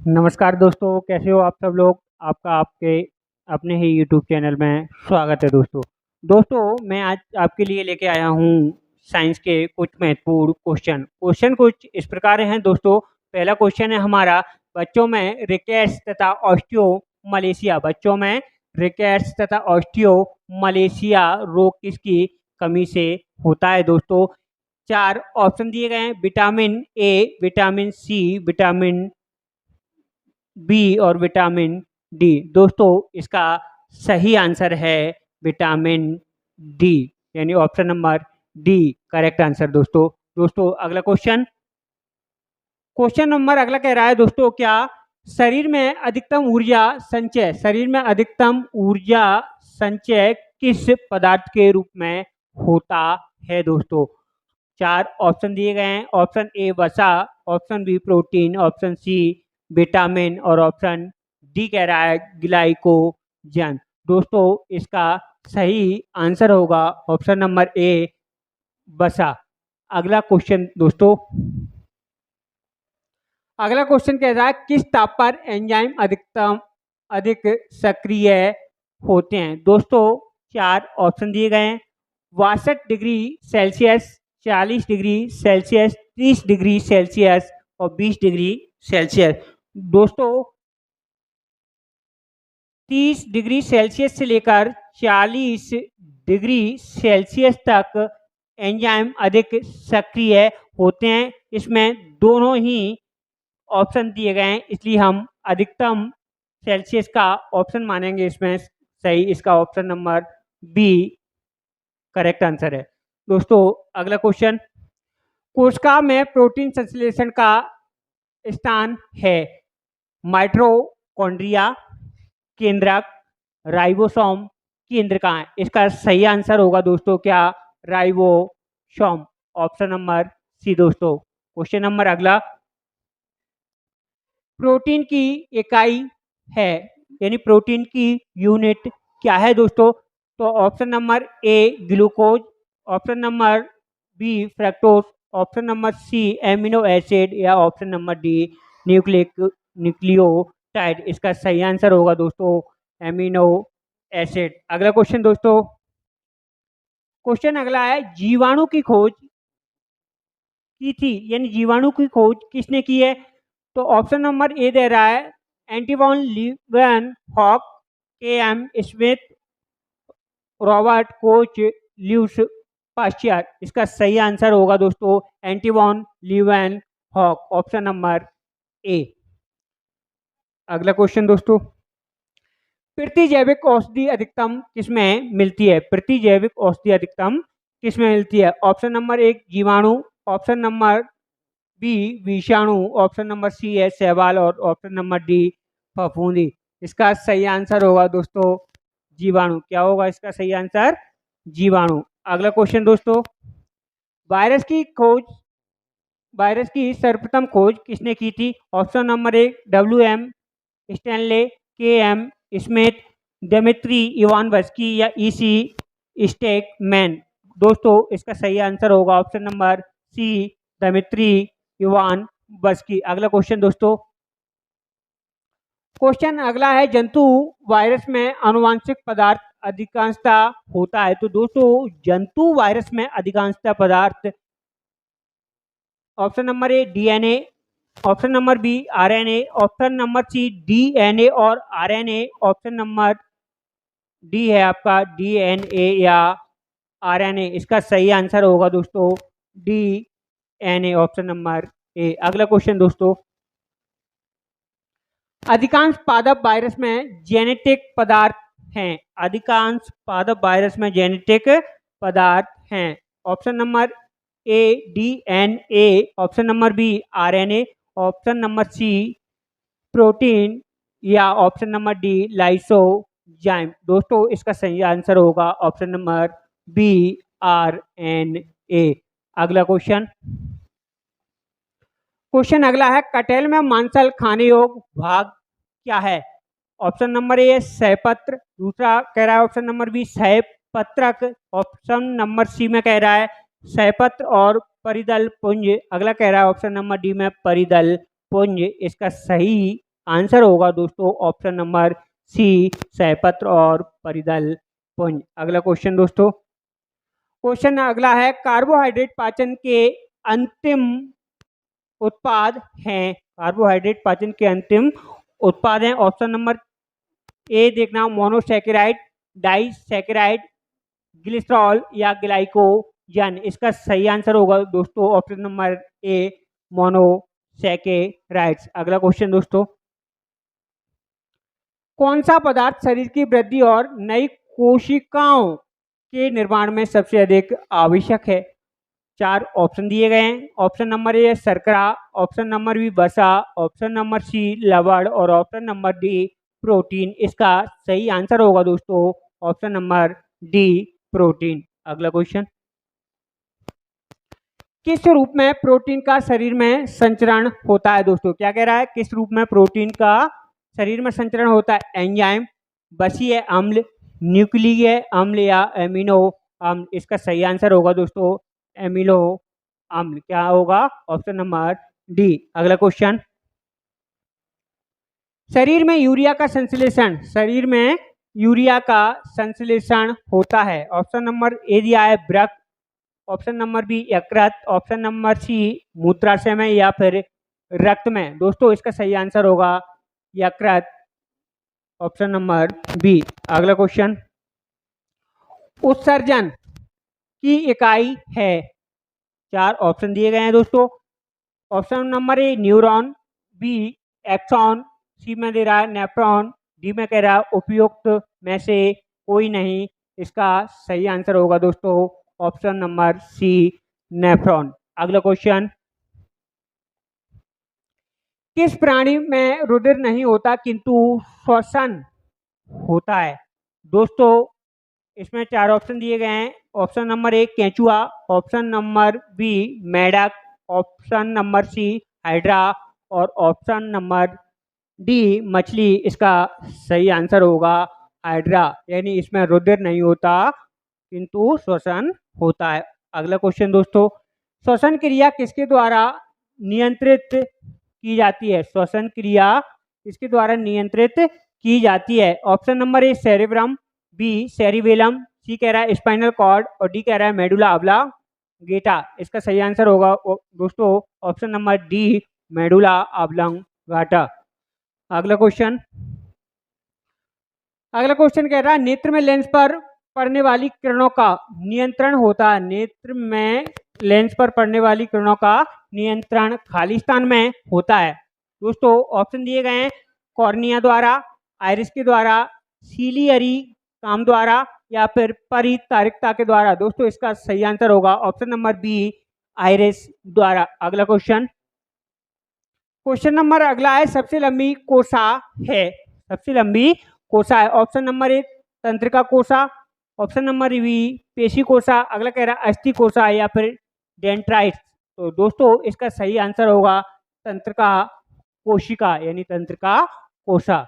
नमस्कार दोस्तों, कैसे हो आप सब लोग। आपका आपके अपने ही यूट्यूब चैनल में स्वागत है दोस्तों मैं आज आपके लिए लेके आया हूँ साइंस के कुछ महत्वपूर्ण क्वेश्चन कुछ इस प्रकार हैं दोस्तों। पहला क्वेश्चन है हमारा, बच्चों में रिकेट्स तथा ऑस्टियो मलेशिया रोग किसकी कमी से होता है दोस्तों। चार ऑप्शन दिए गए हैं, vitamin A, vitamin C, vitamin B और विटामिन डी। दोस्तों इसका सही आंसर है विटामिन डी, यानी option number D correct answer दोस्तों अगला क्वेश्चन नंबर अगला कह रहा है दोस्तों, क्या शरीर में अधिकतम ऊर्जा संचय किस पदार्थ के रूप में होता है दोस्तों। चार ऑप्शन दिए गए हैं, ऑप्शन ए वसा, option B protein, option C vitamin और ऑप्शन डी कह रहा है ग्लाइकोजन। दोस्तों इसका सही आंसर होगा ऑप्शन नंबर ए वसा। अगला क्वेश्चन कह रहा है, किस ताप पर एंजाइम अधिक सक्रिय होते हैं दोस्तों। चार ऑप्शन दिए गए हैं, 62 degree Celsius, 40 degree Celsius, 30 degree Celsius और 20 डिग्री सेल्सियस। दोस्तों 30 डिग्री सेल्सियस से लेकर 40 डिग्री सेल्सियस तक एंजाइम अधिक सक्रिय होते हैं। इसमें दोनों ही ऑप्शन दिए गए हैं, इसलिए हम अधिकतम सेल्सियस का ऑप्शन मानेंगे इसमें सही। इसका option number B correct answer है दोस्तों। अगला क्वेश्चन, कोशिका में प्रोटीन संश्लेषण का स्थान है माइटोकॉन्ड्रिया, केंद्रक, राइबोसोम, केंद्र कहाँ है। इसका सही आंसर होगा दोस्तों क्या राइबोसोम, ऑप्शन नंबर सी दोस्तों। क्वेश्चन नंबर अगला, प्रोटीन की इकाई है यानी प्रोटीन की यूनिट क्या है दोस्तों। तो option number A glucose, option number B fructose, option number C amino acid या ऑप्शन नंबर डी न्यूक्लियोटाइड। इसका सही आंसर होगा दोस्तों एमिनो एसिड। अगला क्वेश्चन अगला है, जीवाणु की खोज की थी यानी जीवाणु की खोज किसने की है। तो ऑप्शन नंबर ए दे रहा है Antonie van Leeuwenhoek, K M Smith, Robert Koch, Louis Pasteur. इसका सही आंसर होगा दोस्तों Antonie van Leeuwenhoek, option number A. अगला क्वेश्चन दोस्तों, प्रतिजैविक औषधि अधिकतम किसमें मिलती है। प्रतिजैविक औषधि अधिकतम किसमें मिलती है। ऑप्शन नंबर एक जीवाणु, ऑप्शन नंबर बी विषाणु, ऑप्शन नंबर सी है शैवाल और ऑप्शन नंबर डी फफूंदी। इसका सही आंसर होगा दोस्तों जीवाणु। क्या होगा इसका सही आंसर जीवाणु। अगला क्वेश्चन दोस्तों, वायरस की सर्वप्रथम खोज किसने की थी। ऑप्शन नंबर एक WM Stanley, KM Smith, Dmitri Ivanovsky या EC स्टेकमैन। दोस्तों इसका सही आंसर होगा option number C Dmitri Ivanovsky. अगला क्वेश्चन अगला है, जंतु वायरस में आनुवांशिक पदार्थ अधिकांशता होता है। तो दोस्तों जंतु वायरस में अधिकांशता पदार्थ option number A DNA, option number B RNA, option number C DNA और RNA, ऑप्शन नंबर डी है आपका DNA या RNA। इसका सही आंसर होगा दोस्तों DNA, ऑप्शन नंबर ए। अगला क्वेश्चन दोस्तों, अधिकांश पादप वायरस में जेनेटिक पदार्थ हैं। अधिकांश पादप वायरस में जेनेटिक पदार्थ हैं। Option number A DNA, option number B RNA, option number C protein या ऑप्शन नंबर डी लाइसोजाइम। दोस्तों इसका सही आंसर होगा ऑप्शन नंबर बी RNA। अगला क्वेश्चन अगला है, कटहल में मांसल खाने योग्य भाग क्या है। ऑप्शन नंबर ए सहपत्र, दूसरा कह रहा है ऑप्शन नंबर बी सहपत्रक, ऑप्शन नंबर सी में कह रहा है सहपत्र और परिदल पुंज। अगला कह रहा है ऑप्शन नंबर डी में परिदल पुंज। इसका सही आंसर होगा दोस्तों ऑप्शन नंबर सी, सहपत्र और परिदल पुंज। अगला क्वेश्चन दोस्तों, क्वेश्चन अगला है, कार्बोहाइड्रेट पाचन के अंतिम उत्पाद हैं। कार्बोहाइड्रेट पाचन के अंतिम उत्पाद हैं। ऑप्शन नंबर ए देखना, मोनोसैकेराइड, डाइसैकेराइड, ग्लिसरॉल या ग्लाइकोजन। इसका सही आंसर होगा दोस्तों ऑप्शन नंबर ए, मोनोसैकेराइड्स। अगला क्वेश्चन दोस्तों, कौन सा पदार्थ शरीर की वृद्धि और नई कोशिकाओं के निर्माण में सबसे अधिक आवश्यक है? 4 ऑप्शन दिए गए हैं। ऑप्शन नंबर ए शर्करा, ऑप्शन नंबर बी वसा, ऑप्शन नंबर सी लवण और ऑप्शन नंबर डी प्रोटीन। इसका सही आंसर होगा दोस्तों ऑप्शन नंबर डी, प्रोटीन। अगला क्वेश्चन, किस रूप में प्रोटीन का शरीर में संचरण होता है? दोस्तों क्या कह रहा है, किस रूप में प्रोटीन का शरीर में संचरण होता है? एंजाइम, बसीय अम्ल, न्यूक्लिय अम्ल या एमिनो अम्ल। इसका सही आंसर होगा दोस्तों एमिनो अम्ल। क्या होगा? Option number D. अगला क्वेश्चन, शरीर में यूरिया का संश्लेषण होता है। ऑप्शन नंबर ए दिया है वृक्क, ऑप्शन नंबर बी यकृत, ऑप्शन नंबर सी मूत्राशय में या फिर रक्त में। दोस्तों इसका सही आंसर होगा यकृत, ऑप्शन नंबर बी। अगला क्वेश्चन, उत्सर्जन की इकाई है। 4 ऑप्शन दिए गए हैं दोस्तों। Option number A neuron, B axon, C में दे रहा है नेफ्रॉन, डी में कह रहा है उपयुक्त में से कोई नहीं। इसका सही आंसर होगा दोस्तों ऑप्शन नंबर सी, नेफ्रॉन। अगला क्वेश्चन, किस प्राणी में रुधिर नहीं होता किंतु श्वसन होता है? दोस्तों इसमें 4 ऑप्शन दिए गए हैं। ऑप्शन नंबर ए केंचुआ, ऑप्शन नंबर बी मेढक, ऑप्शन नंबर सी हाइड्रा और ऑप्शन नंबर डी मछली। इसका सही आंसर होगा हाइड्रा, यानी इसमें रुधिर नहीं होता किंतु श्वसन होता है। अगला क्वेश्चन दोस्तों, श्वसन क्रिया किसके द्वारा नियंत्रित की जाती है? श्वसन क्रिया किसके द्वारा नियंत्रित की जाती है? Option number A cerebrum, B cerebellum, C कह रहा है स्पाइनल कॉर्ड और डी कह रहा है मेडुला ऑब्लांगेटा। इसका सही आंसर होगा दोस्तों option number D, medulla oblongata. अगला क्वेश्चन कह रहा है नेत्र में लेंस पर पड़ने वाली किरणों का नियंत्रण होता है। नेत्र में लेंस पर पड़ने वाली किरणों का नियंत्रण खाली स्थान में होता है। दोस्तों ऑप्शन दिए गए हैं, कॉर्निया द्वारा, आइरिस के द्वारा, सीलियरी काम द्वारा या फिर परितारिकता के द्वारा। दोस्तों इसका सही आंसर होगा ऑप्शन नंबर बी, आइरिस द्वारा। अगला क्वेश्चन नंबर अगला है, सबसे लंबी कोशा है। सबसे लंबी कोशा है। ऑप्शन नंबर ए तंत्रिका कोशा, ऑप्शन नंबर बी पेशी कोशा, अगला कह रहा है अस्थि कोशा या फिर डेंड्राइट्स। तो दोस्तों इसका सही आंसर होगा तंत्रिका कोशिका यानी तंत्रिका कोशा।